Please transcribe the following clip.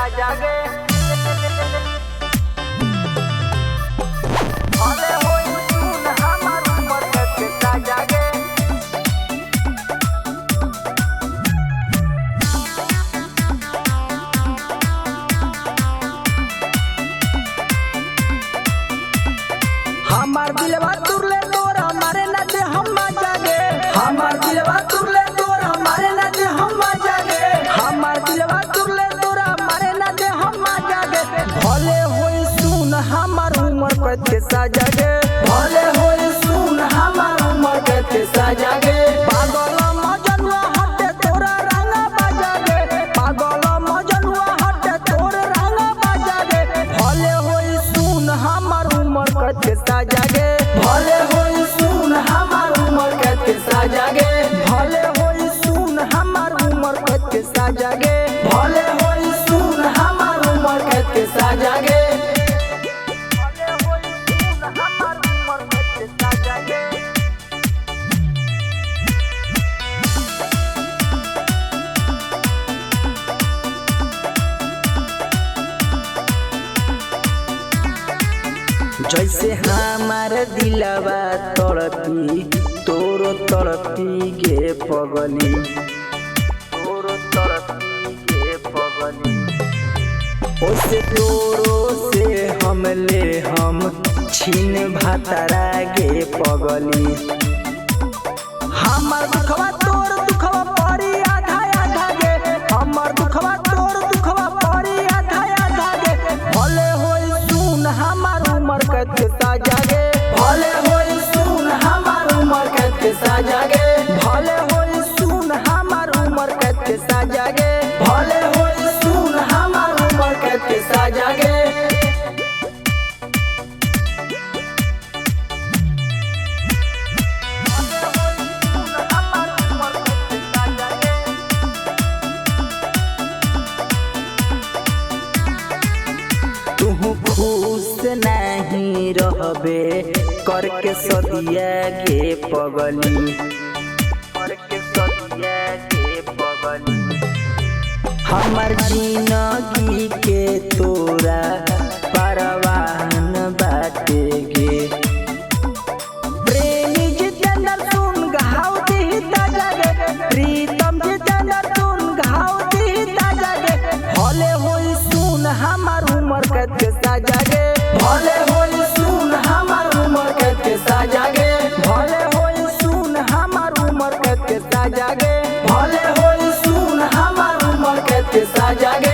जागे भले होई सुन हमार उमर के जागे। हमार दिलवा तुरले तोरा मारे ना दे हम जागे। हमार दिलवा तुरले तोरा मारे ना दे हम जागे। हमार दिलवा तुरले तोरा मारे ना दे हम जागे। भले होई सुन हमार उमर के जागे। भले होई सुन हमार उमर के जागे। पागल मजनुआ हटे तोरा रंग बजागे। पागल मजनुआ हटे तोरा रंग बजागे। भले होई सुन हमार उमर के जागे। भले होई सुन हमार उमर के जागे। भले होई सुन हमार उमर के जागे। भले होई सुन हमार उमर के जागे। भले होई सुन हमार उमर के जागे। जैसे हमार दिलवा तड़पी तोरो तड़पी गे पगली। तोरो तड़पी गे पगली। ओसे तोरो से हम ले हम छीन भातारा गे पगली। हमार दुखवा तोर दुखवा परी आधा आधा गे। हमार दुखवा तोर दुखवा परी आधा आधा गे। भले होई सुन हमार उमर के जागे। भले होई सुन हमार उमर के जागे। भले होई सुन हमार उमर के जागे। भले होई सुन हमार उमर के जागे। तुहू खुश नहीं रहबे करके सदिया गे पगली। करके सदिया गे पगली। हमार जिंदगी के तोरा परवान बाटे गे। प्रेमी जितेंद्र सुन घाव दी जागे। प्रीतम जितेंद्र सुन घाव दी जागे। भले होई सुन हमार उमर के जागे। भले होई सुन हमार उमर के जागे। भले होई सुन हमार उमर के जागे। भले होई सुन हमार उमर के जागे।